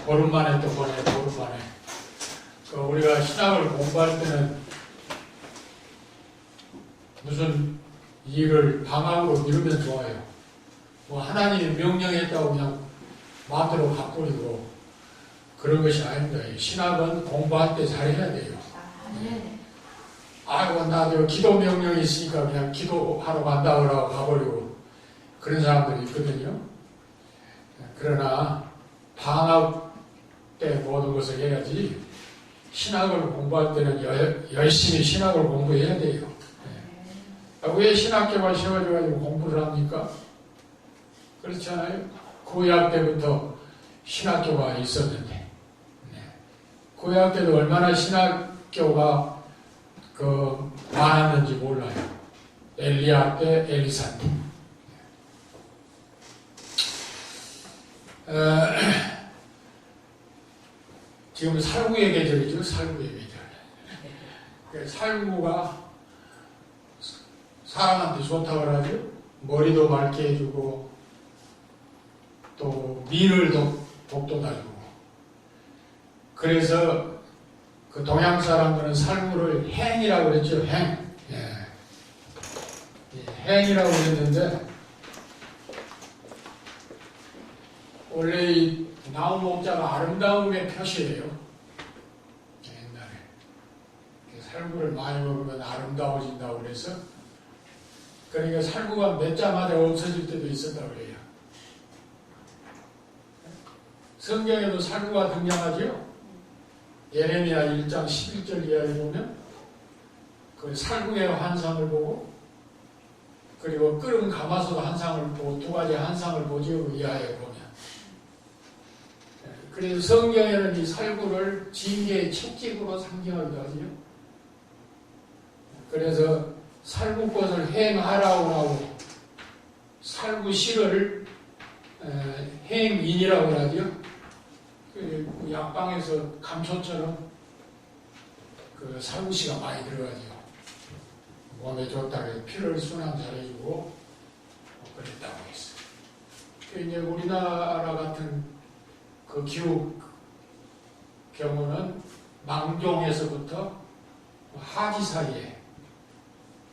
보름 만에 또 보내, 보름 만에. 우리가 신학을 공부할 때는 무슨 일을 방학으로 미루면 좋아요. 뭐 하나님이 명령했다고 그냥 마음대로 가버리고 그런 것이 아닙니다. 신학은 공부할 때 잘해야 돼요. 아이고, 나도 기도 명령이 있으니까 그냥 기도하러 간다고 하고 가버리고 그런 사람들이 있거든요. 그러나 방학 때 모든 것을 해야지 신학을 공부할 때는 열심히 신학을 공부해야 돼요. 왜 신학교가 세워져가지고 공부를 합니까? 그렇잖아요. 구약 때부터 신학교가 있었는데 구약 때도 얼마나 신학교가 많았는지 몰라요. 엘리야 때, 엘리사 때. 지금 살구의 계절이죠. 살구의 계절. 살구가 사람한테 좋다고 하죠. 머리도 맑게 해주고 또 미를 돋돋아주고. 그래서 그 동양 사람들은 살구를 행이라고 그랬죠. 행. 행이라고 그랬는데 원래 이 나무 목자가 아름다움의 표시예요. 옛날에 살구를 많이 먹으면 아름다워진다고 그래서 그러니까 살구가 몇 자마자 없어질 때도 있었다고 그래요. 성경에도 살구가 등장하죠. 예레미야 1장 11절 이하에 보면 그 살구의 환상을 보고 그리고 끓은 가마솥 환상을 보고 두 가지 환상을 보지요. 이하에 보면 그래서 성경에는 이 살구를 징계의 채찍으로 상징하기도 하죠. 그래서 살구꽃을 행하라고 하고 살구씨를 행인이라고 하죠. 그 약방에서 감초처럼 그 살구씨가 많이 들어가죠. 몸에 좋다고 피를 순환 잘해주고 그랬다고 했어요. 이제 우리나라 같은 그 기후 경우는 망종에서부터 하지 사이에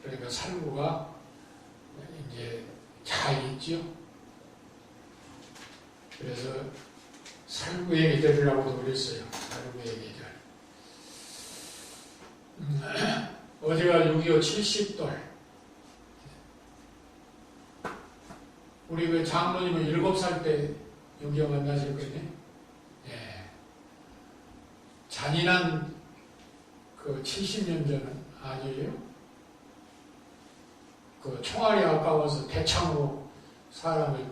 그러니까 살구가 이제 잘 있지요. 그래서 살구의 계절이라고도 그랬어요. 살구의 계절. 어제가 6.25 70돌. 우리 그 장로님은 7살 때 6.25 만나셨거든요. 잔인한 그 70년 전은 아니에요. 그 총알이 아까워서 대창으로 사람을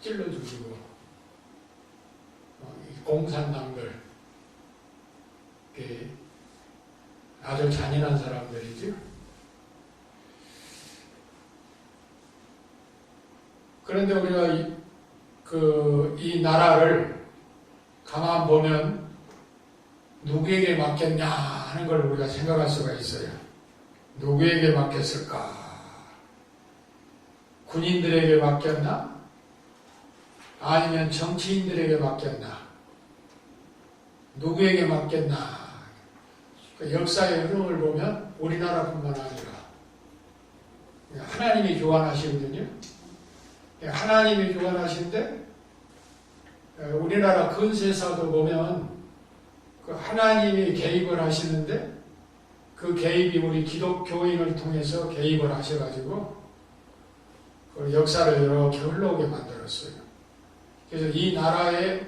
찔러 죽이고 공산당들 아주 잔인한 사람들이죠. 그런데 우리가 이 나라를 가만 보면 누구에게 맡겼냐 하는 걸 우리가 생각할 수가 있어요. 누구에게 맡겼을까? 군인들에게 맡겼나? 아니면 정치인들에게 맡겼나? 누구에게 맡겼나? 그 역사의 흐름을 보면 우리나라뿐만 아니라 하나님이 주관하시거든요. 하나님이 주관하시는데 우리나라 근세사도 보면 그 하나님이 개입을 하시는데 그 개입이 우리 기독교인을 통해서 개입을 하셔가지고 그 역사를 이렇게 흘러오게 만들었어요. 그래서 이 나라의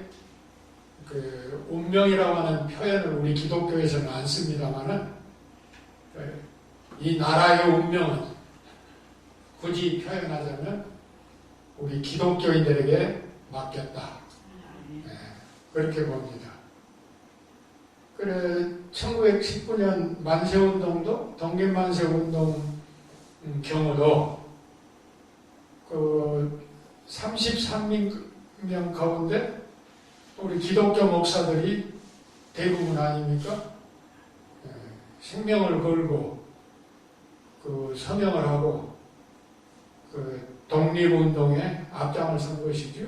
그 운명이라고 하는 표현을 우리 기독교에서는 안 씁니다만은 이 나라의 운명은 굳이 표현하자면 우리 기독교인들에게 맡겼다. 그렇게 봅니다. 그래 1919년 만세운동도 동계만세운동 경우도 그 33명 가운데 우리 기독교 목사들이 대부분 아닙니까? 생명을 걸고 그 서명을 하고 그 독립운동에 앞장을 선 것이죠.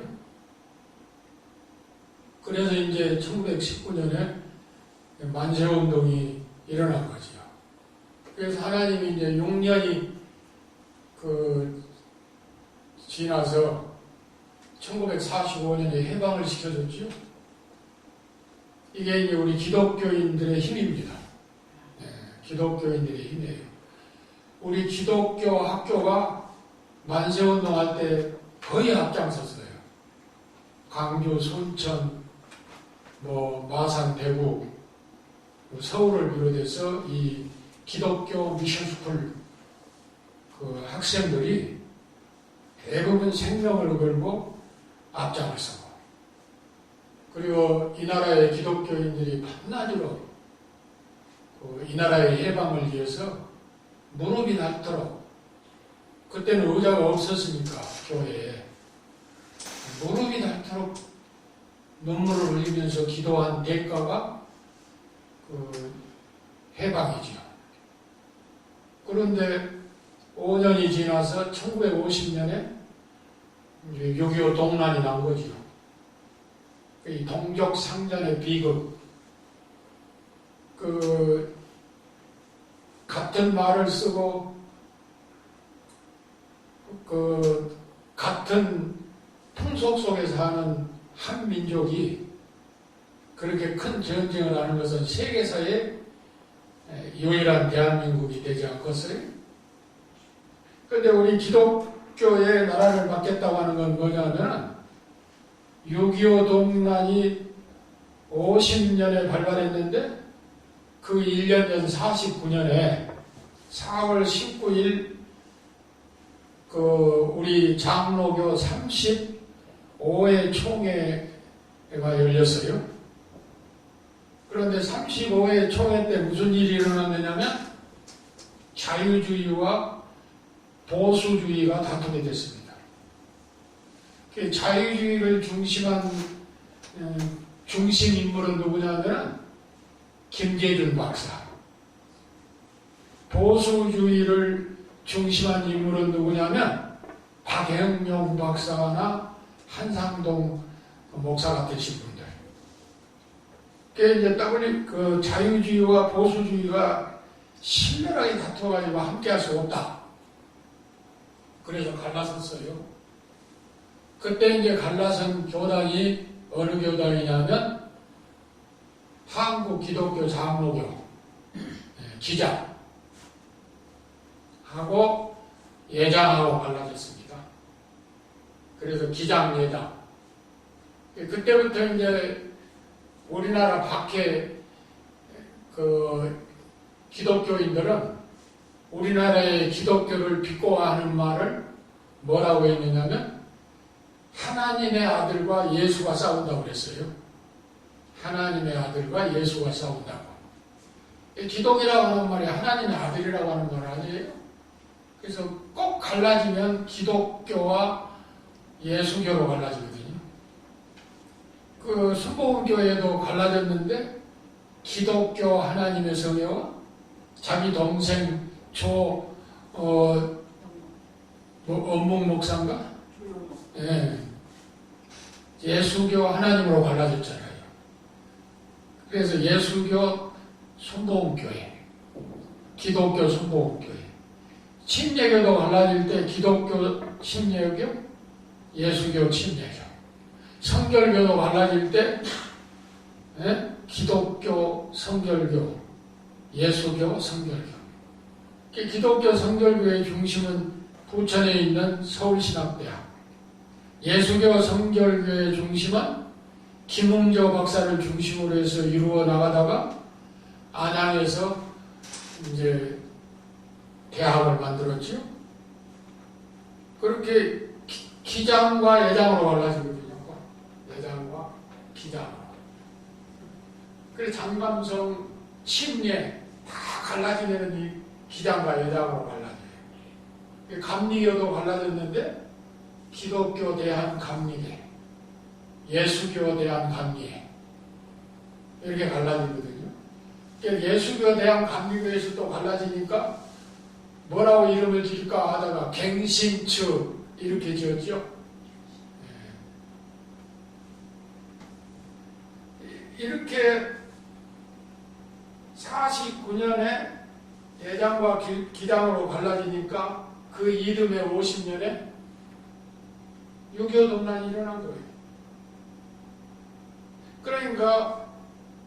그래서 이제 1919년에 만세운동이 일어난 거지요. 그래서 하나님이 이제 6년이 지나서 1945년에 해방을 시켜줬지요. 이게 이제 우리 기독교인들의 힘입니다. 네, 기독교인들의 힘이에요. 우리 기독교 학교가 만세운동 할 때 거의 앞장섰어요. 광주, 순천, 마산, 대구, 서울을 비롯해서 이 기독교 미션스쿨 학생들이 대부분 생명을 걸고 앞장을 서고, 그리고 이 나라의 기독교인들이 밤낮으로 이 나라의 해방을 위해서 무릎이 닳도록, 그때는 의자가 없었으니까 교회에 무릎이 닳도록 눈물을 흘리면서 기도한 대가가 해방이지요. 그런데 5년이 지나서 1950년에 6.25 동란이 난 거지요. 이 동족 상잔의 비극, 같은 말을 쓰고 같은 풍속 속에 사는 한 민족이 그렇게 큰 전쟁을 하는 것은 세계사의 유일한 대한민국이 되지 않겠어요? 그런데 우리 기독교의 나라를 맡겠다고 하는 건 뭐냐면 6.25 동란이 50년에 발발했는데 그 1년 전 49년에 4월 19일 우리 장로교 35회 총회가 열렸어요. 그런데 35회 총회 때 무슨 일이 일어났느냐면 자유주의와 보수주의가 다투게 됐습니다. 자유주의를 중심한 중심 인물은 누구냐면 김재준 박사, 보수주의를 중심한 인물은 누구냐면 박영용 박사나 한상동 목사 같으신 분들. 이제 자유주의와 보수주의가 신랄하게 다투어가지고 함께할 수 없다. 그래서 갈라섰어요. 그때 이제 갈라선 교단이 어느 교단이냐면 한국 기독교 장로교 기장하고 예장하고 갈라졌습니다. 그래서 기장 예장. 그때부터 이제 우리나라 밖에 기독교인들은 우리나라의 기독교를 비꼬아하는 말을 뭐라고 했느냐면 하나님의 아들과 예수가 싸운다고 그랬어요. 하나님의 아들과 예수가 싸운다고. 기독이라고 하는 말이 하나님의 아들이라고 하는 말 아니에요? 그래서 꼭 갈라지면 기독교와 예수교로 갈라지거든요. 순복음교회도 갈라졌는데 기독교 하나님의 성회와 자기 동생 엄목 목사인가? 예. 예수교 하나님으로 갈라졌잖아요. 그래서 예수교 순복음교회, 기독교 순복음교회, 침례교도 갈라질 때 기독교 침례교, 예수교 침례교, 성결교도 갈라질 때 기독교 성결교, 예수교 성결교. 기독교 성결교의 중심은 부천에 있는 서울신학대학, 예수교 성결교의 중심은 김웅조 박사를 중심으로 해서 이루어 나가다가 안양에서 이제 대학을 만들었죠. 그렇게 기장과 예장으로 갈라지거든요. 예장과 기장으로. 그래서 장감성, 침례 다 갈라지면 이 기장과 예장으로 갈라져요. 감리교도 갈라졌는데 기독교 대한 감리계, 예수교 대한 감리회 이렇게 갈라지거든요. 예수교 대한 감리교에서 또 갈라지니까 뭐라고 이름을 지을까 하다가 갱신처 이렇게 지었죠. 이렇게 49년에 예장과 기장으로 갈라지니까 그 이듬해 50년에 6.25 동란이 일어난 거예요. 그러니까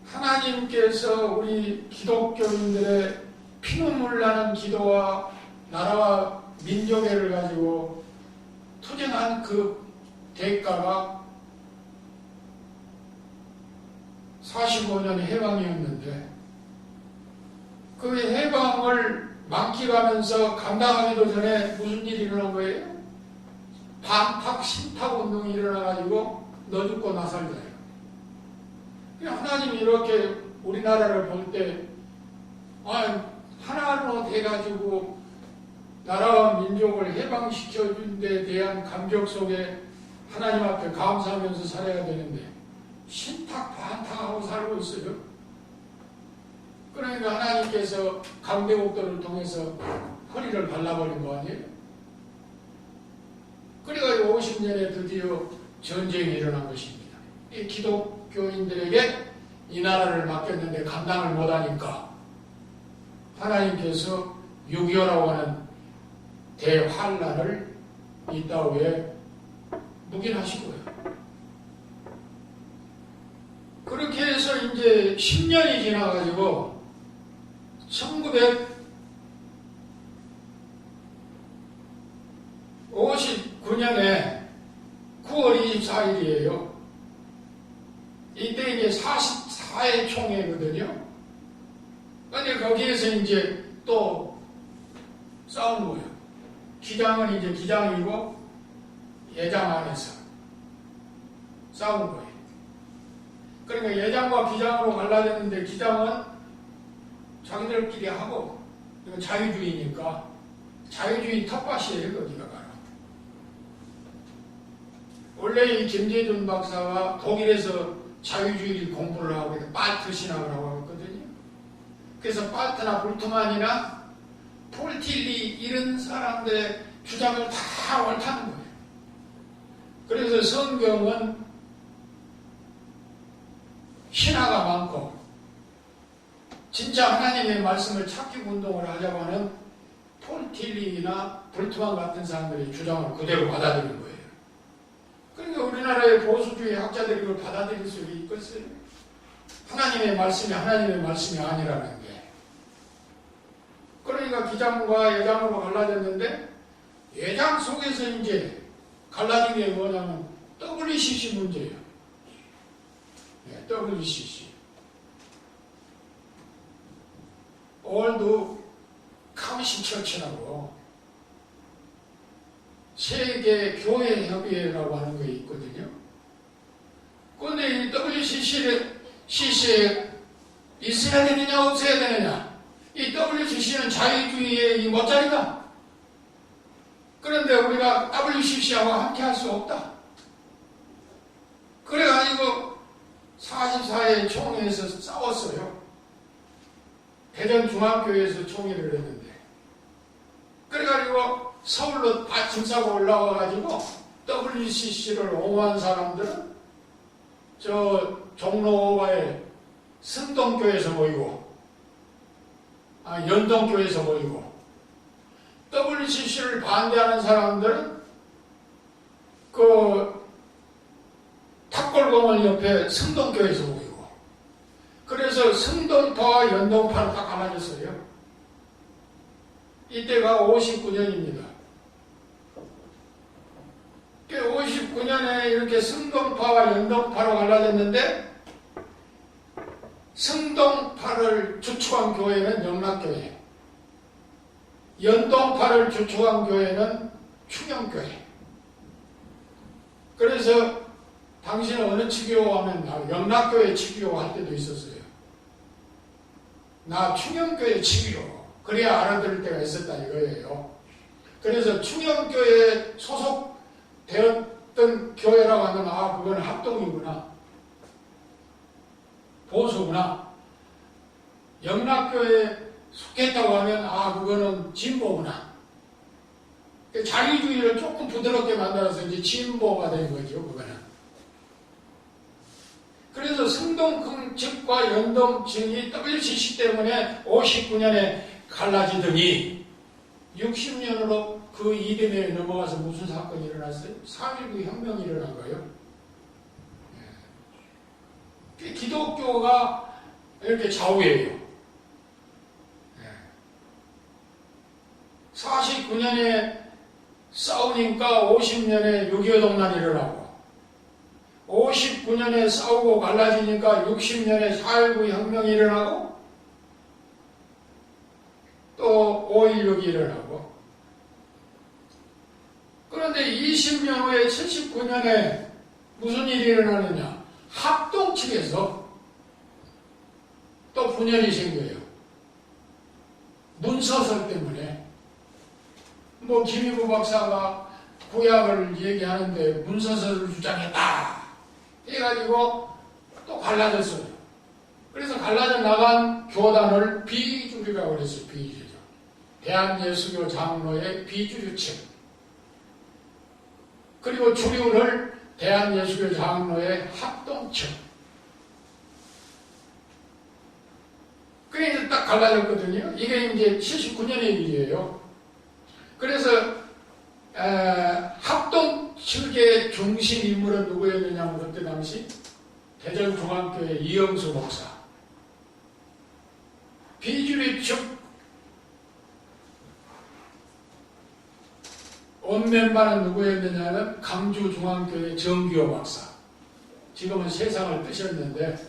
하나님께서 우리 기독교인들의 피눈물 나는 기도와 나라와 민족애를 가지고 투쟁한 그 대가가 45년 해방이었는데 그 해방을 만끽하면서 감당하기도 전에 무슨 일이 일어난 거예요? 반탁 신탁 운동이 일어나가지고 너 죽고 나 살자예요. 하나님이 이렇게 우리나라를 볼 때 하나로 돼가지고 나라와 민족을 해방시켜준 데 대한 감격 속에 하나님 앞에 감사하면서 살아야 되는데 신탁 반탁하고 살고 있어요. 그러니까 하나님께서 강대국도를 통해서 허리를 발라버린 거 아니에요? 그래가지고 50년에 드디어 전쟁이 일어난 것입니다. 이 기독교인들에게 이 나라를 맡겼는데 감당을 못하니까 하나님께서 6.25라고 하는 대환란을 이 땅에 묵인하신 거예요. 그렇게 해서 이제 10년이 지나가지고 1959년에 9월 24일이에요. 이때 이제 44회 총회거든요. 근데 거기에서 이제 또 싸운 거예요. 기장은 이제 기장이고 예장 안에서 싸운 거예요. 그러니까 예장과 기장으로 갈라졌는데 기장은 자기들끼리 하고 이건 자유주의니까 자유주의 텃밭이에요. 거기가 바로. 원래 이 김재준 박사가 독일에서 자유주의 공부를 하고 빨트 신학을 하고 있거든요. 그래서 빨트나 불트만이나 폴틸리 이런 사람들의 주장을 다 옳다는 거예요. 그래서 성경은 신화가 많고 진짜 하나님의 말씀을 찾기 운동을 하자고 하는 폴틸리나 불트만 같은 사람들의 주장을 그대로 받아들이는 거예요. 그러니까 우리나라의 보수주의 학자들이 이걸 받아들일 수 있겠어요? 하나님의 말씀이 하나님의 말씀이 아니라는 게. 그러니까 기장과 예장으로 갈라졌는데 예장 속에서 이제 갈라진 게 뭐냐면 WCC 문제예요. 네, WCC. 월드 카미시 처치라고 세계 교회 협의회라고 하는 게 있거든요. 그런데 이 WCC에 있어야 되느냐 없어야 되느냐. 이 WCC는 자유주의의 이 못자리다. 그런데 우리가 WCC하고 함께 할 수 없다. 그래가지고 44회 총회에서 싸웠어요. 대전중앙교회에서 총회를 했는데 그래가지고 서울로 다 짐 싸고 올라와가지고 WCC를 옹호한 사람들은 저 종로와의 승동교회에서 모이고 연동교회에서 모이고 WCC를 반대하는 사람들은 그 탑골공원 옆에 승동교회에서 모이고 그래서 승동파와 연동파로 다 갈라졌어요. 이때가 59년입니다. 59년에 이렇게 승동파와 연동파로 갈라졌는데 승동파를 주축한 교회는 영락교회, 연동파를 주축한 교회는 충영교회. 그래서 당신은 어느 치교 하면 영락교회 치교 할 때도 있었어요. 나 충영교회 치교. 그래야 알아들을 때가 있었다 이거예요. 그래서 충영교회에 소속되었던 교회라고 하면 그거는 합동이구나. 보수구나. 영락교회에 속했다고 하면 그거는 진보구나. 자유주의를 조금 부드럽게 만들어서 이제 진보가 된 거죠. 그거는. 그래서 승동측과 연동측이 WCC 때문에 59년에 갈라지더니 60년으로 그 이듬해에 넘어가서 무슨 사건이 일어났어요? 4.19 혁명이 일어난 거예요. 기독교가 이렇게 좌우해요. 49년에 싸우니까 50년에 6.25 동란이 일어나고 59년에 싸우고 갈라지니까 60년에 4.19 혁명이 일어나고 또 5.16이 일어나고 그런데 20년 후에 79년에 무슨 일이 일어나느냐 합동 측에서 또 분열이 생겨요. 문서설 때문에 뭐 김희부 박사가 구약을 얘기하는데 문서설을 주장했다 해가지고 또 갈라졌어요. 그래서 갈라져 나간 교단을 비주류라고 그랬어요. 비주류. 대한예수교 장로의 비주류층. 그리고 주류를 대한예수교 장로의 합동층. 그게 딱 갈라졌거든요. 이게 이제 79년의 일이에요. 그래서 합동 측의 중심 인물은 누구였느냐면 그때 당시 대전중앙교회 이영수 목사, 비주류 측 원멤버는 누구였느냐면 강주중앙교회 정기호 박사, 지금은 세상을 뜨셨는데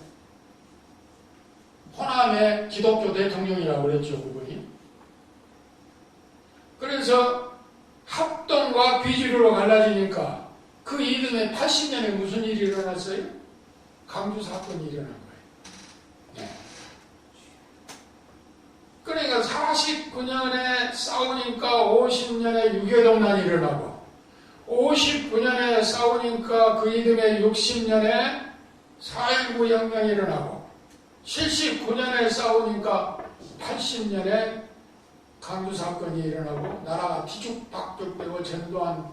호남의 기독교 대통령이라고 그랬죠, 그분이. 그래서 합동과 비주류로 갈라지니까 그 이듬해 80년에 무슨 일이 일어났어요? 강주 사건이 일어난 거예요. 네. 그러니까 49년에 싸우니까 50년에 6.25 동란이 일어나고 59년에 싸우니까 그 이듬해 60년에 4.19 혁명이 일어나고 79년에 싸우니까 80년에 강주 사건이 일어나고 나라가 뒤죽박죽되고 전두환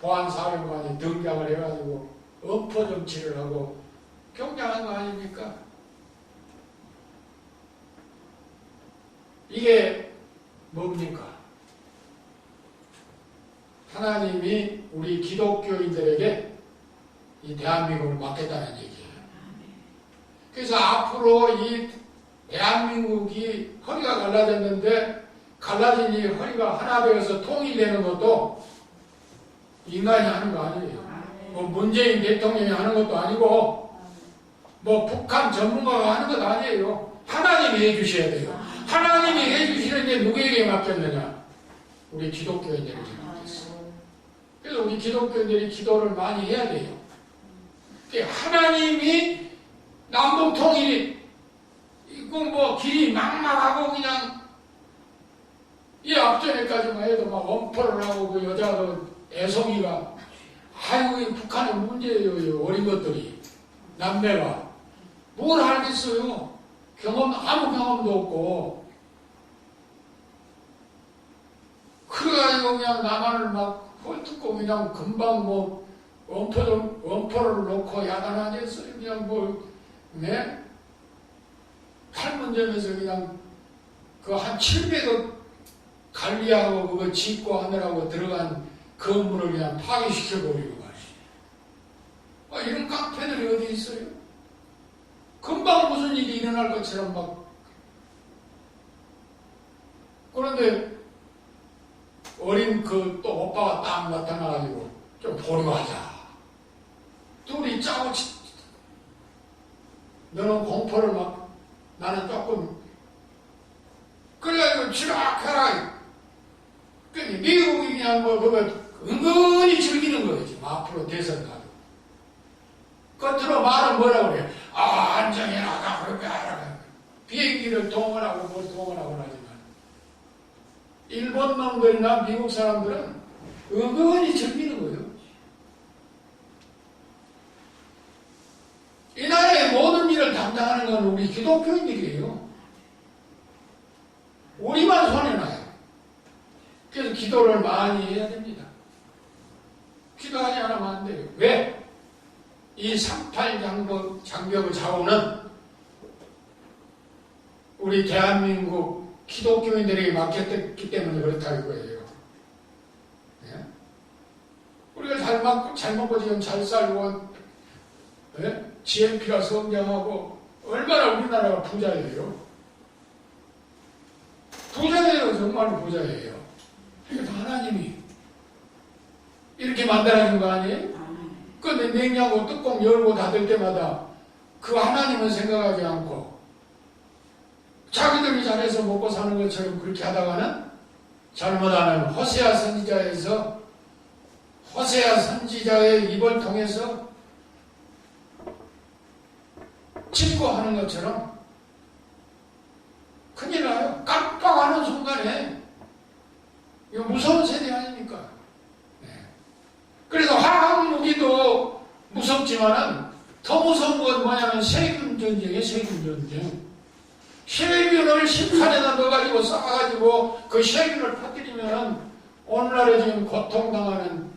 보안사령관이 등장을 해가지고 엄포 정치를 하고 경장한 거 아닙니까? 이게 뭡니까? 하나님이 우리 기독교인들에게 이 대한민국을 맡겠다는 얘기예요. 그래서 앞으로 이 대한민국이 허리가 갈라졌는데 갈라지니 허리가 하나 되어서 통일되는 것도 인간이 하는 거 아니에요. 뭐 문재인 대통령이 하는 것도 아니고 뭐 북한 전문가가 하는 것도 아니에요. 하나님이 해주셔야 돼요. 하나님이 해주시는데 누구에게 맡겼느냐? 우리 기독교인들에게 맡겼어요. 그래서 우리 기독교인들이 기도를 많이 해야 돼요. 하나님이 남북 통일이 이거 뭐 길이 막막하고 그냥 이 앞전에까지만 해도 막 엄포를 하고 그 여자도 애송이가 아이고 이 북한의 문제예요. 어린 것들이 남매가 뭘 알겠어요. 아무 경험도 없고 그래가지고 그냥 남한을 막 헐뜯고 그냥 금방 뭐 엄포를 놓고 야단하겠어요. 그냥 뭐 네? 팔문점에서 그냥 그 한 700억 관리하고 그거 짓고 하느라고 들어간 건물을 그냥 파괴시켜버리고 말이에요. 이런 깡패들이 어디 있어요? 금방 무슨 일이 일어날 것처럼 막. 그런데 어린 그 또 오빠가 딱 나타나가지고 좀 보류하자. 둘이 짜고 너는 공포를 막 나는 조금 그래가지고 지락해라. 미국이 그냥 뭐 그거 은근히 즐기는 거예요. 지금 앞으로 대선 가도. 겉으로 말은 뭐라고 그래요? 안정해라. 그렇게 하라. 비행기를 동원하고 뭘 동원하고 하지만 일본 놈들이나 미국 사람들은 은근히 즐기는 거예요. 이 나라의 모든 일을 담당하는 건 우리 기독교인들이에요. 우리만 손해나요. 그래서 기도를 많이 해야 됩니다. 기도하지 않으면 안 돼요. 왜? 이 38 장벽을 잡고는 우리 대한민국 기독교인들에게 맡겼기 때문에 그렇다 이거예요. 예? 우리가 잘 먹고 지금 잘 살고, 예? GNP가 성장하고, 얼마나 우리나라가 부자예요. 부자예요. 정말 부자예요. 그러니까 하나님이 이렇게 만들어준 거 아니에요? 그런데 냉장고 뚜껑 열고 닫을 때마다 그 하나님은 생각하지 않고 자기들이 잘해서 먹고 사는 것처럼 그렇게 하다가는 잘못하는 호세아 선지자의 입을 통해서 침고하는 것처럼 큰일 나요. 깜빡하는 순간에 이거 무서운 세대 아닙니까? 네. 그래서 화학 무기도 무섭지만은 더 무서운 건 뭐냐면 세균 전쟁이에요. 세균 전쟁. 세균을 심판에다 넣어가지고 쌓아가지고 그 세균을 퍼뜨리면은 오늘날에 지금 고통당하는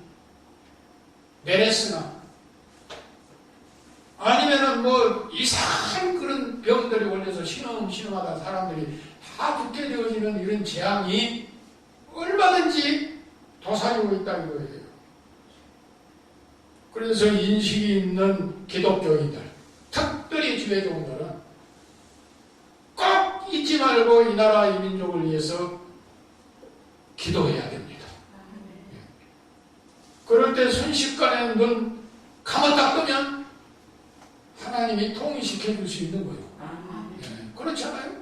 메레스나 아니면은 뭐 이상한 그런 병들이 걸려서 신음하다 사람들이 다 죽게 되어지는 이런 재앙이 얼마든지 도사리고 있다 이거예요. 그래서 인식이 있는 기독교인들, 특별히 주의종들은 꼭 잊지 말고 이 나라 이 민족을 위해서 기도해야 됩니다. 그럴 때 순식간에 눈 감았다 뜨면 하나님이 통일시켜 줄 수 있는 거예요. 그렇지 않아요?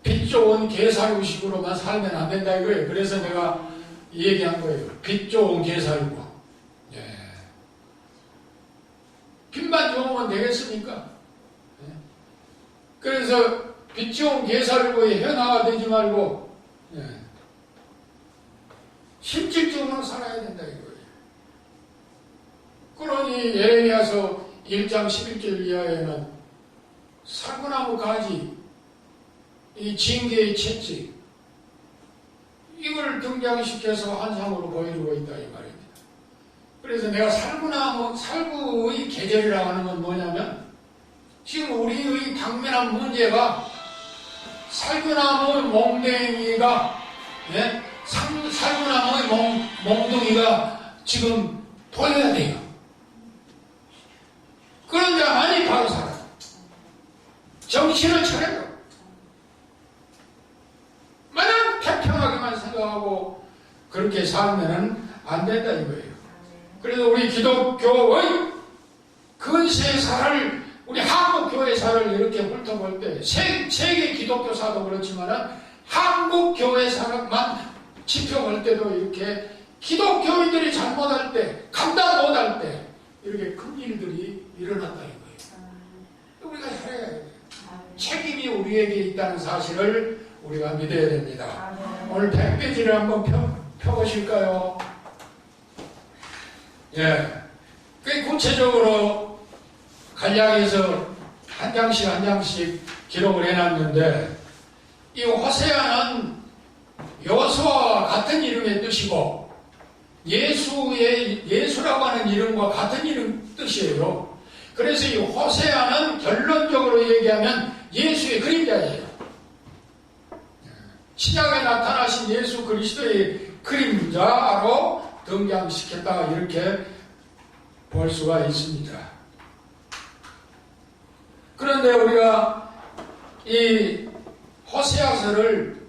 빚 좋은 개살구식으로만 살면 안 된다 이거예요. 그래서 내가 이 얘기한 거예요. 빚 좋은 개살구. 빚만 좋으면 되겠습니까? 그래서 빚 좋은 개살구의 현아가 되지 말고 실질적으로 살아야 된다 이거예요. 그러니 예레미야서 1장 11절 이하에는 살구나무 가지, 이 징계의 채찍, 이걸 등장시켜서 환상으로 보여주고 있다 이 말입니다. 그래서 내가 살구의 계절이라고 하는 건 뭐냐면 지금 우리의 당면한 문제가 살구나무 몽둥이가 살구나무의 몽둥이가 지금 보여야 돼요. 그런 자만이 바로 살아요. 정신을 차려요. 마냥 태평하게만 생각하고 그렇게 살면 안 된다 이거예요. 그래서 우리 기독교의 근세사를 우리 한국 교회사를 이렇게 훑어볼 때 세계 기독교사도 그렇지만은 한국 교회사만 지켜볼 때도 이렇게 기독교인들이 잘못할 때, 감당 못할 때 이렇게 큰 일들이 일어났다 이거예요. 우리가 잘해야 돼요. 책임이 우리에게 있다는 사실을 우리가 믿어야 됩니다. 오늘 100페이지를 한번 펴보실까요? 구체적으로 간략해서 한 장씩 기록을 해놨는데 이 호세아는 여호수아와 같은 이름의 뜻이고 예수라고 하는 이름과 같은 뜻이에요. 그래서 이 호세아는 결론적으로 얘기하면 예수의 그림자예요. 신약에 나타나신 예수 그리스도의 그림자로 등장시켰다 이렇게 볼 수가 있습니다. 그런데 우리가 이 호세아서를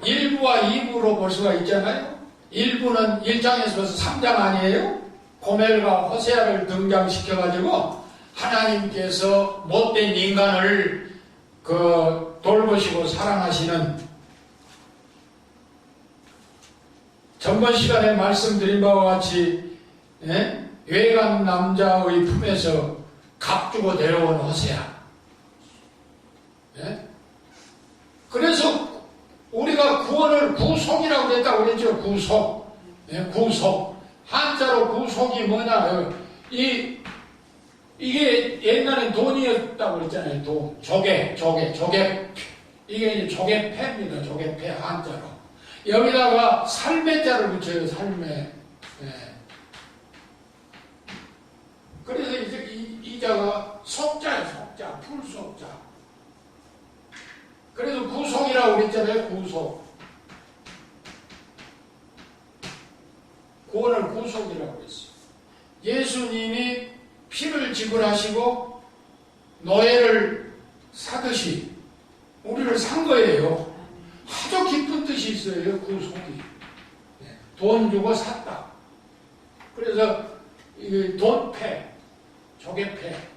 1부와 2부로 볼 수가 있잖아요. 1부는 1장에서 벌써 3장 아니에요? 고멜과 호세아를 등장시켜가지고 하나님께서 못된 인간을 돌보시고 사랑하시는 전번 시간에 말씀드린 바와 같이 외간 남자의 품에서 값주고 데려온 호세아. 그래서 우리가 구속이라고 그랬다고 그랬죠. 구속. 한자로 구속이 뭐냐. 이게 옛날엔 돈이었다고 그랬잖아요. 돈. 조개. 이게 이제 조개패입니다. 조개패 한자로. 여기다가 삶의 자를 붙여요. 삶의. 예. 그래서 이제 이 자가 속자예요, 속자. 풀속자. 그래서 구속이라고 그랬잖아요, 구속. 구원을 구속이라고 했어요. 예수님이 피를 지불하시고 노예를 사듯이 우리를 산 거예요. 아주 깊은 뜻이 있어요, 구속이. 돈 주고 샀다. 그래서 돈패, 조개패,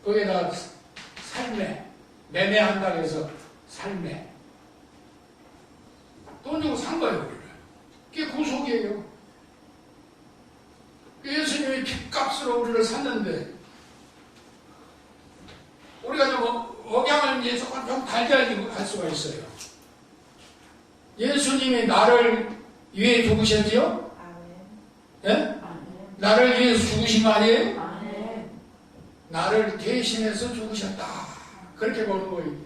거기에다 살매, 매매한다 해서 살매. 돈 주고 산 거예요, 우리를. 그게 구속이에요. 예수님이 핏값으로 우리를 샀는데, 우리가 좀 억양을 이제 조금 좀 달달하게 할 수가 있어요. 예수님이 나를 위해 죽으셨지요? 예? 나를 위해서 죽으신 거 아니에요? 나를 대신해서 죽으셨다. 그렇게 보는 거예요.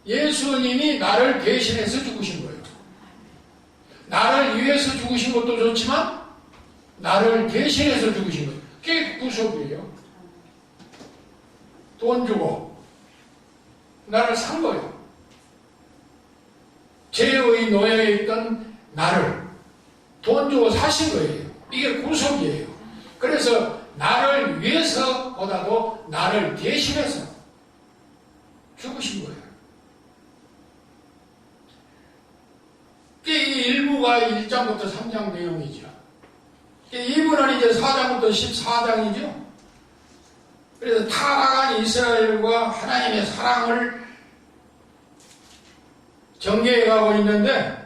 예수님이 나를 대신해서 죽으신 거예요. 나를 위해서 죽으신 것도 좋지만 나를 대신해서 죽으신 거예요. 그게 구속이에요. 돈 주고 나를 산 거예요. 죄의 노예에 있던 나를 돈 주고 사신 거예요. 이게 구속이에요. 그래서 나를 위해서보다도 나를 대신해서 죽으신 거예요. 이 일부가 1장부터 3장 내용이죠. 2부는 이제 4장부터 14장이죠. 그래서 타락한 이스라엘과 하나님의 사랑을 전개해 가고 있는데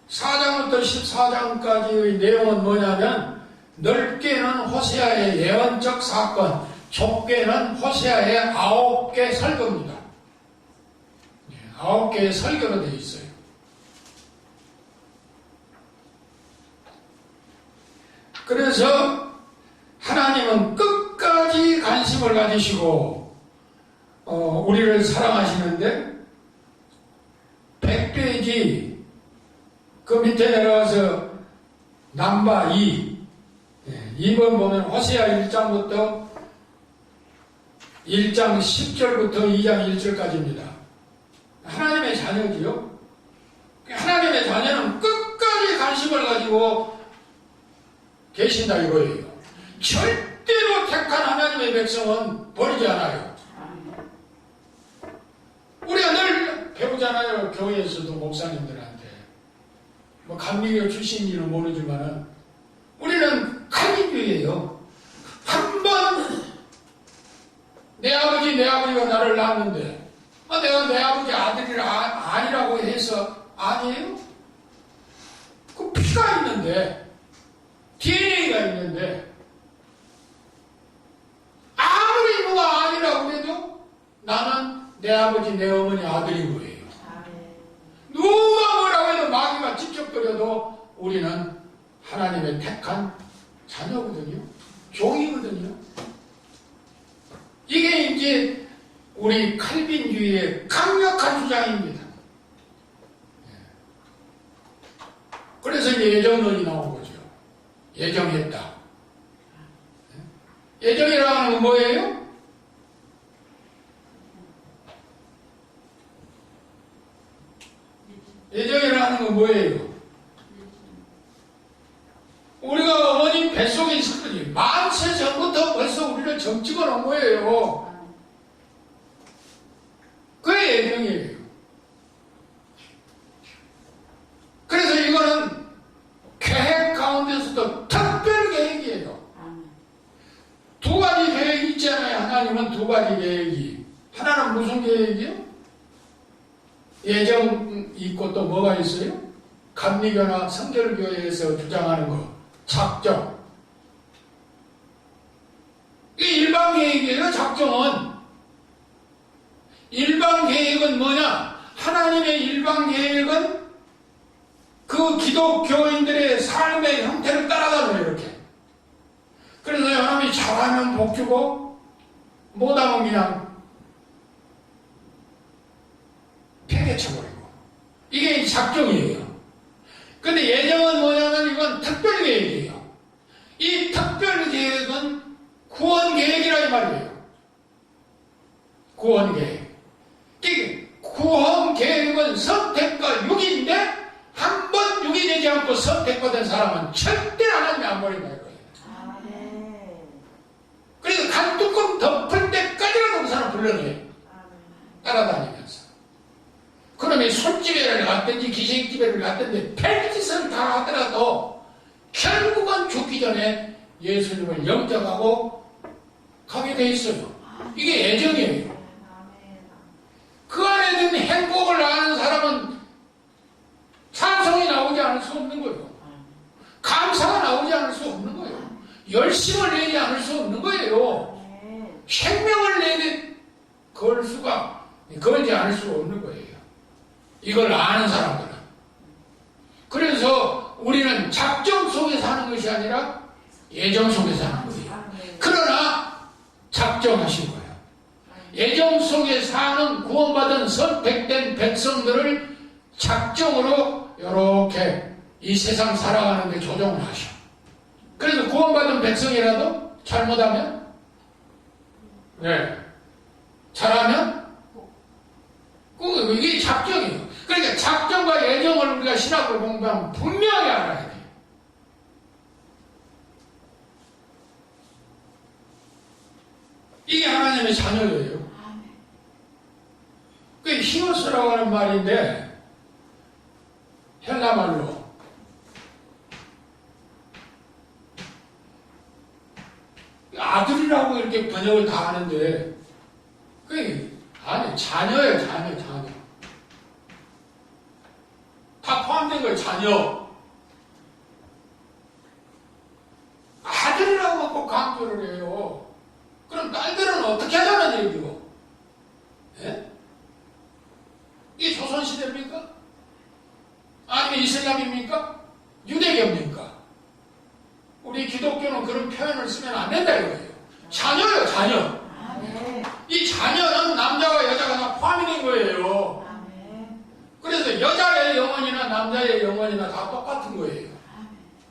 4장부터 14장까지의 내용은 뭐냐면 넓게는 호세아의 예언적 사건, 좁게는 호세아의 9개 설교입니다. 9개의 설교로 되어 있어요. 그래서 하나님은 끝까지 관심을 가지시고 우리를 사랑하시는데 100페이지 그 밑에 내려가서 넘버 2번 보면 호세아 1장부터 1장 10절부터 2장 1절까지입니다. 하나님의 자녀지요. 하나님의 자녀는 끝까지 관심을 가지고 계신다 이거예요. 절대로 택한 하나님의 백성은 버리지 않아요. 우리가 늘 배우잖아요. 교회에서도 목사님들한테. 뭐 감리교 출신인지는 모르지만은 우리는 칼빈주의예요. 한 번 내 아버지가 나를 낳았는데 내가 내 아버지 아들이 아니라고 해서 아니에요? 그 피가 있는데 DNA가 있는데 아무리 누가 아니라고 해도 나는 내 아버지 내 어머니 아들인 거예요. 누가 뭐라고 해도 마귀가 직접 그려도 우리는 하나님의 택한 자녀거든요. 종이거든요. 이게 이제 우리 칼빈주의의 강력한 주장입니다. 그래서 예정론이 나온 거죠. 예정했다. 예정이라는 건 뭐예요? 예정이라는 건 뭐예요? 우리가 어머님 뱃속에 있었더니 만세 전부터 벌써 우리를 점찍어 놓은 거예요. 그게 예정이에요. 그래서 이거는 계획 가운데서도 특별 계획이에요. 두 가지 계획이 있잖아요. 하나님은 두 가지 계획이. 하나는 무슨 계획이요? 예정 있고 또 뭐가 있어요? 감리교나 성결교회에서 주장하는 거. 작정. 이 일반 계획이에요, 작정은. 일반 계획은 뭐냐? 하나님의 일반 계획은 그 기독교인들의 삶의 형태를 따라가요, 이렇게. 그래서 하나님이 잘하면 복 주고, 못하면 그냥 팽개쳐버리고. 이게 작정이에요. 근데 예정은 뭐냐면 이건 특별계획이에요. 이 특별계획은 구원계획이라 이 말이에요. 구원계획. 구원계획은 선택과 육인데 한 번 육이 되지 않고 선택받은 사람은 절대 하나님이 안 버린다 이거예요. 그래서 간뚜껑 덮을 때까지라도 그 사람 불러내요. 따라다니면서. 그러면 술집에를 갔든지 기생집에를 갔든지 별짓을 다 하더라도 결국은 죽기 전에 예수님을 영접하고 가게 돼 있어요. 이게 애정이에요. 그 안에 든 행복을 아는 사람은 찬송이 나오지 않을 수 없는 거예요. 감사가 나오지 않을 수 없는 거예요. 열심을 내지 않을 수 없는 거예요. 생명을 내는 걸지 않을 수 없는 거예요. 이걸 아는 사람들은. 그래서 우리는 작정 속에 사는 것이 아니라 예정 속에 사는 거예요. 그러나 작정하신 거예요. 예정 속에 사는 구원받은 선택된 백성들을 작정으로 이렇게 이 세상 살아가는 데 조정을 하셔. 그래서 구원받은 백성이라도 잘못하면 잘하면 이게 작정이에요. 그러니까 작정과 예정을 우리가 신학을 공부하면 분명히 알아야 돼요. 이게 하나님의 자녀예요. 그 히오스라고 하는 말인데 헬라말로 아들이라고 이렇게 번역을 다 하는데 그게 아니 자녀예요. 자녀. 다 포함된 거예요. 자녀. 아들이라고 꼭 강조를 해요. 그럼 딸들은 어떻게 하자는 얘기고? 예? 이게 조선시대입니까? 아니면 이슬람입니까? 유대교입니까? 우리 기독교는 그런 표현을 쓰면 안 된다 이거예요. 자녀예요, 자녀. 이 자녀는 남자와 여자가 다 포함이 된 거예요. 그래서 여자의 영혼이나 남자의 영혼이나 다 똑같은 거예요.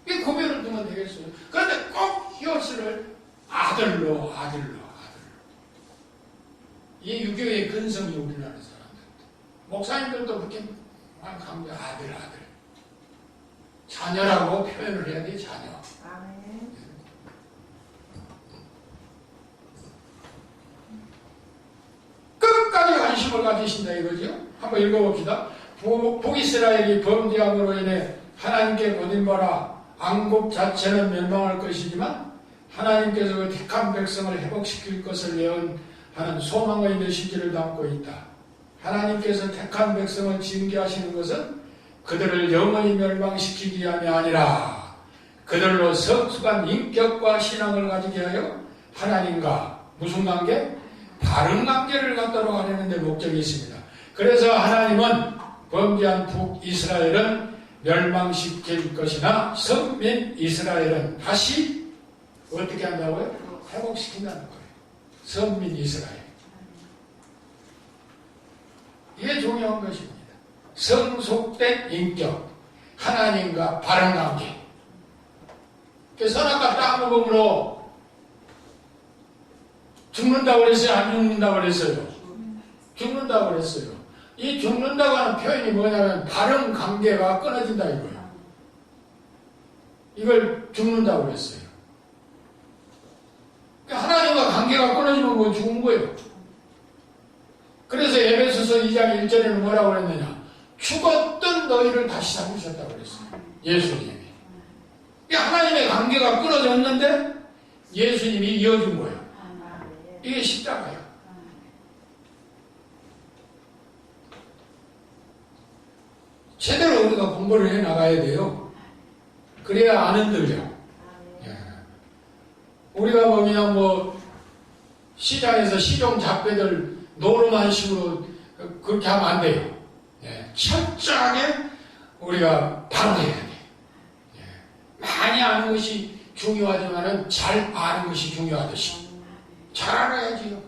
이 구별을 두면 되겠어요. 그런데 꼭 히오스를 아들로. 이 유교의 근성이 우리나라 사람들. 목사님들도 그렇게 강조 아들. 자녀라고 표현을 해야 돼, 자녀. 끝까지 관심을 가지신다 이거죠. 한번 읽어봅시다. 북이스라엘이 범죄함으로 인해 하나님께 거짓말하 왕국 자체는 멸망할 것이지만 하나님께서 그 택한 백성을 회복시킬 것을 예언하는 소망의 메시지를 담고 있다. 하나님께서 택한 백성을 징계하시는 것은 그들을 영원히 멸망시키기 위함이 아니라 그들로 성숙한 인격과 신앙을 가지게 하여 하나님과 무슨 관계? 바른 관계를 갖도록 하려는 데 목적이 있습니다. 그래서 하나님은 범죄한 북이스라엘은 멸망시킬 것이나 선민 이스라엘은 다시 어떻게 한다고요? 회복시킨다는 거예요. 선민 이스라엘. 이게 중요한 것입니다. 성숙된 인격, 하나님과 바른 관계. 선악과 땅 먹음으로 죽는다고 그랬어요? 안 죽는다고 그랬어요? 죽는다고 그랬어요. 이 죽는다고 하는 표현이 뭐냐면 바른 관계가 끊어진다 이거예요. 이걸 죽는다고 그랬어요. 하나님과 관계가 끊어지면 뭐 죽은 거예요. 그래서 에베소서 2장 1절에는 뭐라고 그랬느냐? 죽었던 너희를 다시 살리셨다고 그랬어요. 예수님이. 하나님의 관계가 끊어졌는데 예수님이 이어준 거예요. 이게 십자가예요. 제대로 우리가 공부를 해 나가야 돼요. 그래야 안 흔들려. 우리가 그냥 시장에서 시종 잡배들 노름한 식으로 그렇게 하면 안 돼요. 철저하게 우리가 바로 해야 돼. 많이 아는 것이 중요하지만은 잘 아는 것이 중요하듯이 잘 알아야지요.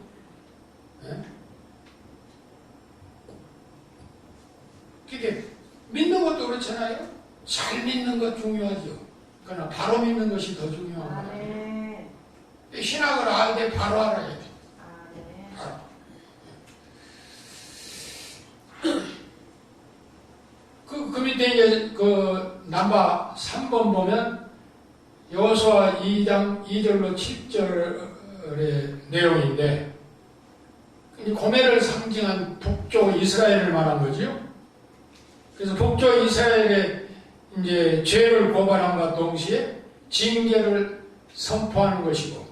그게 믿는 것도 그렇잖아요. 잘 믿는 것 중요하죠. 그러나 바로 믿는 것이 더 중요한 거예요. 신학을 알 때 바로 알아야 돼. 바로. 그 밑에 이제 그 넘버 3번 보면 여호수아 2장 2절로 7절의 내용인데 고멜을 상징한 북쪽 이스라엘을 말한 거죠. 그래서 북쪽 이스라엘의 이제 죄를 고발함과 동시에 징계를 선포하는 것이고,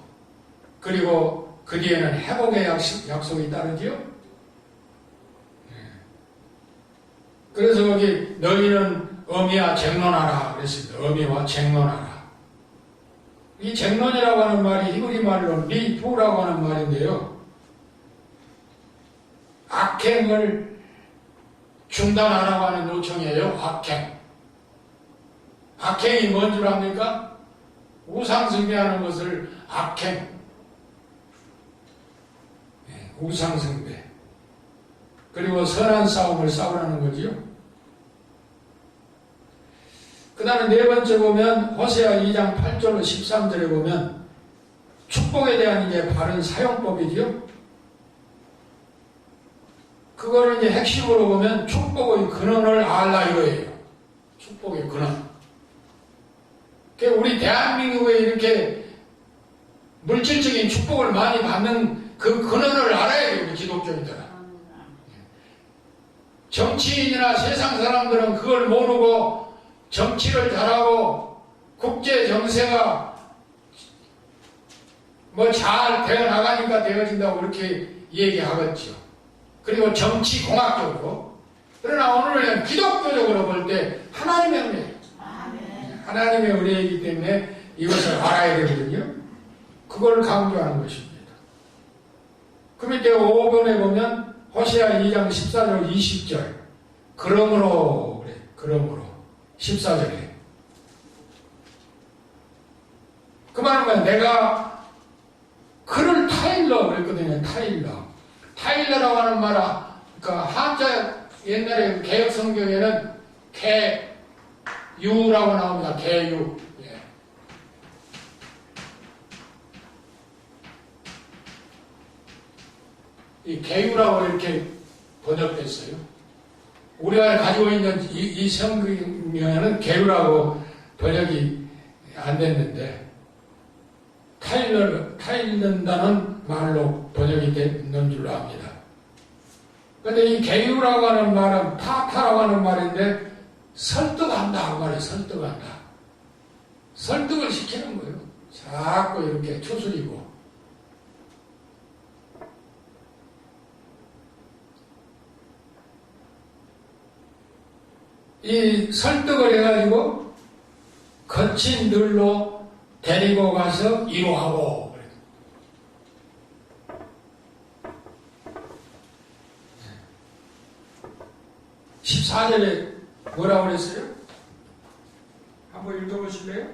그리고 그 뒤에는 회복의 약속이 따르지요. 그래서 거기 너희는 어미와 쟁론하라 그랬습니다. 어미와 쟁론하라. 이 쟁론이라고 하는 말이 히브리 말로 리푸라고 하는 말인데요. 악행을 중단하라고 하는 요청이에요. 악행. 악행이 뭔 줄 압니까? 우상숭배하는 것을 악행. 우상숭배. 그리고 선한 싸움을 싸우라는 거지요. 그 다음에 네 번째 보면 호세아 2장 8절로 13절에 보면 축복에 대한 이제 바른 사용법이지요. 그거를 이제 핵심으로 보면 축복의 근원을 알라 이거예요. 축복의 근원. 그러니까 우리 대한민국에 이렇게 물질적인 축복을 많이 받는 그 근원을 알아야 돼요. 우리 기독교인들은. 정치인이나 세상 사람들은 그걸 모르고 정치를 잘하고 국제 정세가 뭐 잘 되어 나가니까 되어진다고 그렇게 얘기하겠죠. 그리고 정치공학적으로. 그러나 오늘은 기독교적으로 볼 때 하나님의 은혜예요. 하나님의 은혜이기 때문에 이것을 알아야 되거든요. 그걸 강조하는 것입니다. 그 밑에 5번에 보면 호세아 2장 14절 20절 그러므로 그래. 그러므로 14절에 그 말은 뭐야? 내가 그를 타일러 그랬거든요. 타일러라고 하는 말은 그러니까 한자 옛날에 개혁 성경에는 개유라고 나옵니다. 개유. 예. 이 개유라고 이렇게 번역됐어요. 우리가 가지고 있는 이 성경에는 개유라고 번역이 안 됐는데 타일른다는 말로 번역이 됐는 줄로 압니다. 그런데 이 개유라고 하는 말은 타타라고 하는 말인데 설득한다 그 말이에요. 설득한다. 설득을 시키는 거예요. 자꾸 이렇게 추스리고. 이 설득을 해가지고 거친 들로 데리고 가서 이루하고. 14절에 뭐라고 그랬어요? 한번 읽어보실래요?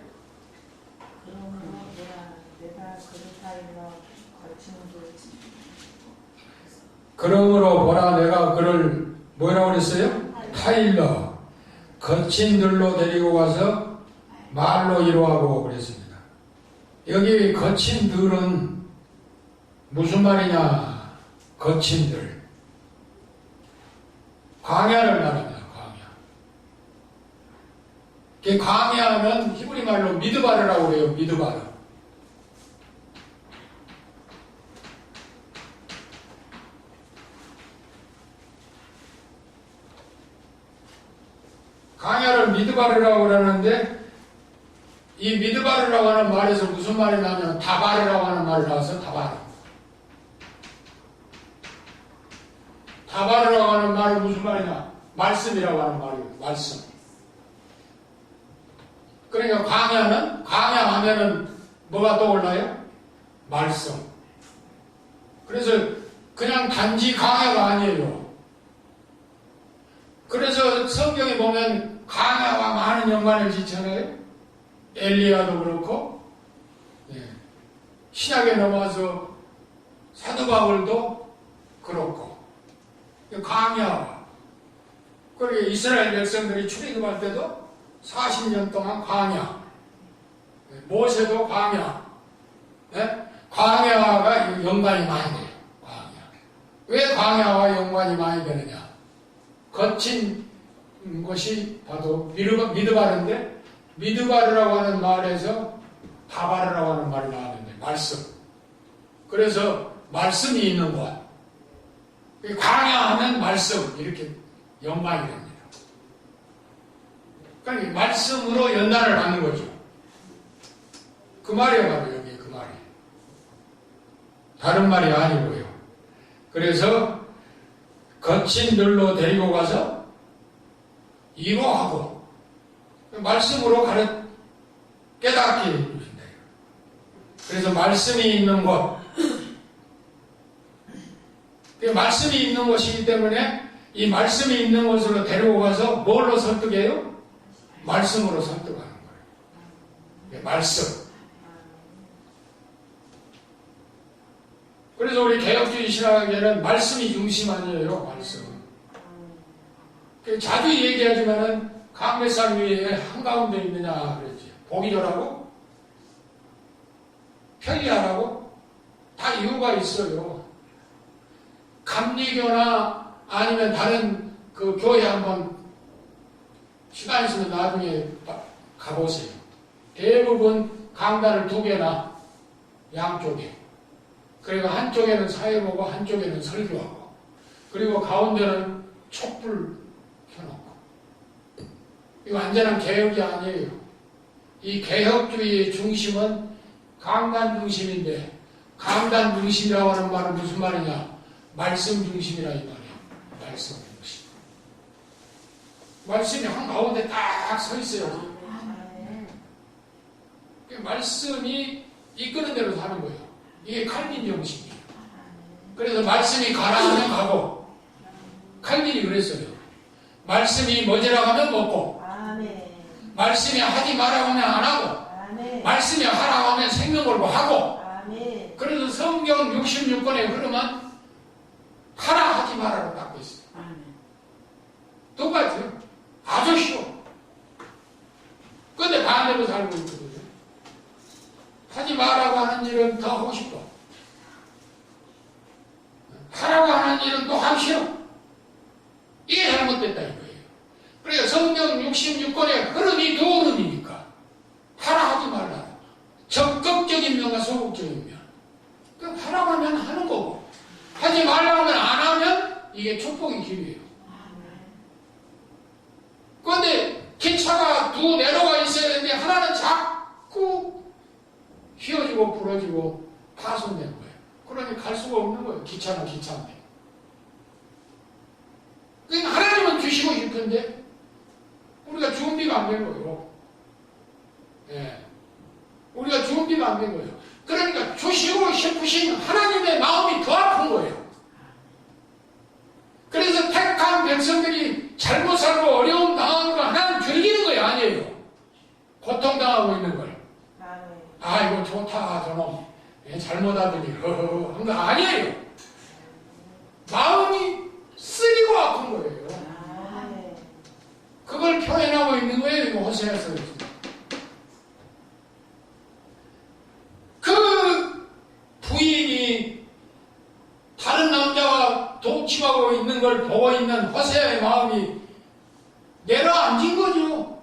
그러므로 보라 내가 그를 뭐라고 그랬어요? 타일러 거친 들로 데리고 가서 말로 이루하고 그랬습니다. 여기 거친 들은 무슨 말이냐? 거친 들. 광야를 말합니다. 광야. 광야는 히브리 말로 미드바르라고 그래요. 미드바르. 광야를 미드바르라고 그러는데 이 미드바르라고 하는 말에서 무슨 말이 나면 다바르라고 하는 말이 나와서 다바르. 다바르라고 하는 말은 무슨 말이냐? 말씀이라고 하는 말이에요. 말씀. 그러니까 광야 하면은 뭐가 떠올라요? 말씀. 그래서 그냥 단지 광야가 아니에요. 그래서 성경에 보면 광야와 많은 연관을 짓잖아요. 엘리야도 그렇고, 신약에 넘어와서 사도 바울도 그렇고, 광야. 그리고 이스라엘 백성들이 출애굽할 때도 40년 동안 광야. 모세도 광야. 네? 광야가 연관이 많이 돼요. 광야. 왜 광야와 연관이 많이 되느냐? 거친 것이 바로 미드바르인데, 미드바르라고 하는 말에서 바바르라고 하는 말이 나왔는데, 말씀. 그래서 말씀이 있는 곳. 광야하면 말씀, 이렇게 연관이 됩니다. 그러니까 말씀으로 연단을 하는 거죠. 그 말이에요, 바로 여기 그 말이. 다른 말이 아니고요. 그래서 거친 들로 데리고 가서 이로하고 말씀으로 깨닫게 해주신다. 그래서 말씀이 있는 곳. 말씀이 있는 곳이기 때문에 이 말씀이 있는 곳으로 데리고 가서 뭘로 설득해요? 말씀으로 설득하는 거예요. 말씀. 그래서 우리 개혁주의 신학에는 말씀이 중심 아니에요. 말씀. 자주 얘기하지만은 강뱃산 위에 한가운데 있느냐 그랬지. 보기 좋라고? 편리하라고? 다 이유가 있어요. 감리교나 아니면 다른 그 교회 한번 시간 있으면 나중에 가보세요. 대부분 강단을 2개나 양쪽에. 그리고 한쪽에는 사회보고 한쪽에는 설교하고. 그리고 가운데는 촛불 켜놓고. 이거 완전한 개혁이 아니에요. 이 개혁주의의 중심은 강단 중심인데, 강단 중심이라고 하는 말은 무슨 말이냐? 말씀 중심이라 이 말이에요. 말씀 중심. 말씀이 한가운데 딱 서 있어요. 말씀이 이끄는 대로 사는 거예요. 이게 칼빈 정신이에요. 그래서 말씀이 가라 하면 가고, 칼빈이 그랬어요. 말씀이 먹으라고 하면 먹고, 말씀이 하지 말라고 하면 안 하고, 말씀이 하라고 하면 생명 걸고 하고. 그래서 성경 66권에 그러면 하라 하지 말라고 닦고 있어요. 똑같아요. 아주 쉬워. 근데 반대로 살고 있거든요. 하지 말라고 하는 일은 더 하고 싶어. 하라고 하는 일은 또 하기 싫어. 이게 잘못됐다 이거예요. 그래서 성경 66권의 흐름이 두 흐름이니까 하라 하지 말라. 적극적인 면과 소극적인 면. 그럼 하라고 하면 하는 거고, 하지 말라고 하면 안 하면 이게 축복의 길이에요. 그런데 기차가 두 내로가 있어야 되는데 하나는 자꾸 휘어지고 부러지고 파손되는 거예요. 그러니 갈 수가 없는 거예요. 기차는 기차인데. 그러니까 하나님은 주시고 싶은데 우리가 준비가 안 된 거예요. 예. 우리가 준비가 안 된 거예요. 그러니까 주시고 싶으신 하나님의 마음이 더 아픈 거예요. 그래서 택한 백성들이 잘못 살고 어려움 당하는 거 하나님 즐기는 거예요. 아니에요. 고통당하고 있는 걸. 아, 이거 좋다, 저놈. 잘못하더니, 한 거 아니에요. 마음이 쓰리고 아픈 거예요. 그걸 표현하고 있는 거예요. 이거 호세아서. 그 부인이 다른 남자와 동침하고 있는 걸 보고 있는 호세아의 마음이 내려앉은 거죠.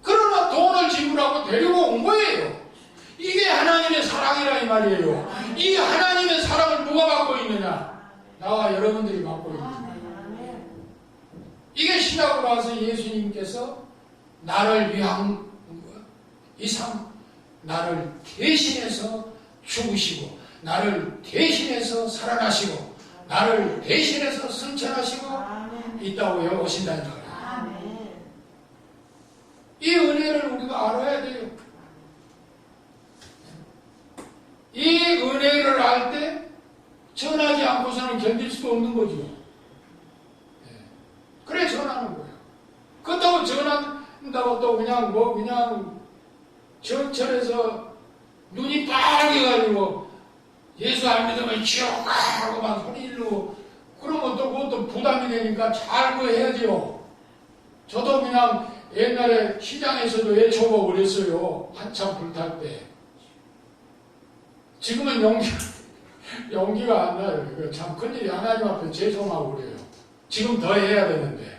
그러나 돈을 지불하고 데리고 온 거예요. 이게 하나님의 사랑이라 이 말이에요. 이 하나님의 사랑을 누가 받고 있느냐? 나와 여러분들이 받고 있는 거예요. 이게 신약으로 와서 예수님께서 나를 위한 이상, 나를 대신해서 죽으시고, 나를 대신해서 살아나시고, 나를 대신해서 승천하시고 있다고 오신다는 거예요. 이 은혜를 우리가 알아야 돼요. 이 은혜를 알 때 전하지 않고서는 견딜 수도 없는 거죠. 그래 전하는 거예요. 그렇다고 전한다고 또 그냥 절에서 눈이 빨개가지고 예수 안 믿으면 지옥 가고 막 소리 지르고 그러면 또 그것도 부담이 되니까 잘 해야지요. 저도 그냥 옛날에 시장에서도 외쳐보고 그랬어요. 한참 불탈 때. 지금은 용기가 안 나요. 이거 참 큰일이 하나님 앞에 죄송하고 그래요. 지금 더 해야 되는데.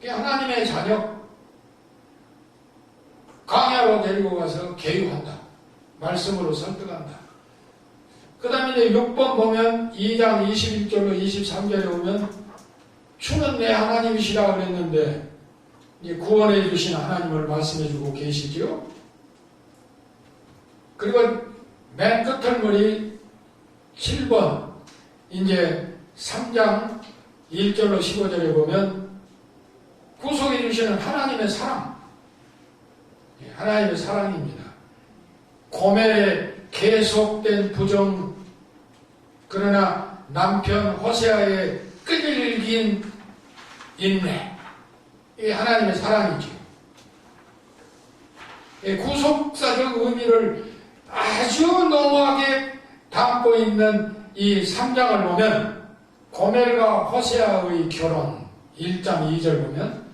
하나님의 자녀 광야로 데리고 가서 교육한다. 말씀으로 설득한다. 그 다음에 이제 6번 보면 2장 21절로 23절에 보면 주는 내 하나님이시라 그랬는데 이제 구원해 주신 하나님을 말씀해 주고 계시죠. 그리고 맨 끝을머리 7번 이제 3장 1절로 15절에 보면 구속해 주시는 하나님의 사랑, 하나님의 사랑입니다. 고멜의 계속된 부정, 그러나 남편 호세아의 끈질긴 인내, 이 하나님의 사랑이죠. 구속사적 의미를 아주濃하게 담고 있는 이 3장을 보면 고멜과 호세아의 결혼 1장 2절 보면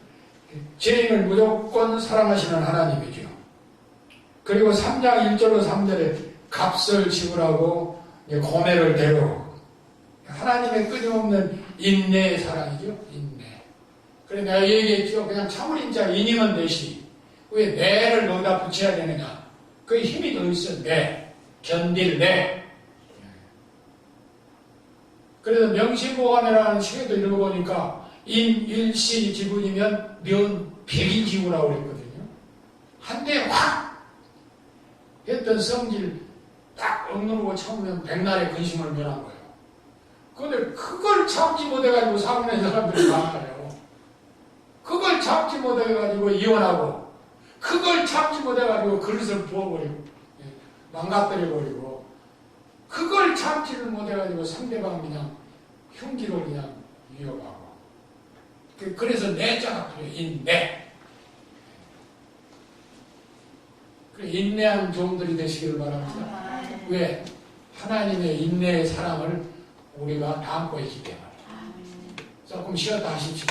죄인을 무조건 사랑하시는 하나님이죠. 그리고 3장 1절로 3절에 값을 지불하고 고멜을 데려오고 하나님의 끊임없는 인내의 사랑이죠. 인내. 그래 내가 얘기했죠. 그냥 참을인자 인임은 내시. 왜 내를 거기다 붙여야 되느냐. 그 힘이 더 있어. 내. 견딜 내. 그래서 명심보감이라는 책에도 읽어보니까 일시 지분이면 면 백인 지구라고 그랬거든요. 한 대에 확 했던 성질 딱 억누르고 참으면 백날의 근심을 면한 거예요. 그런데 그걸 참지 못해가지고 사고낸 사람들이 많아요. 그걸 참지 못해가지고 이혼하고 그걸 참지 못해가지고 그릇을 부어버리고 망가뜨려버리고 그걸 참지를 못해가지고 상대방 그냥 흉기로 그냥 위협하고 그래서 내자가 필요해요. 인내. 인내한 종들이 되시기를 바랍니다. 왜? 하나님의 인내의 사랑을 우리가 담고 있기 때문에. 조금 쉬었다 하십시오.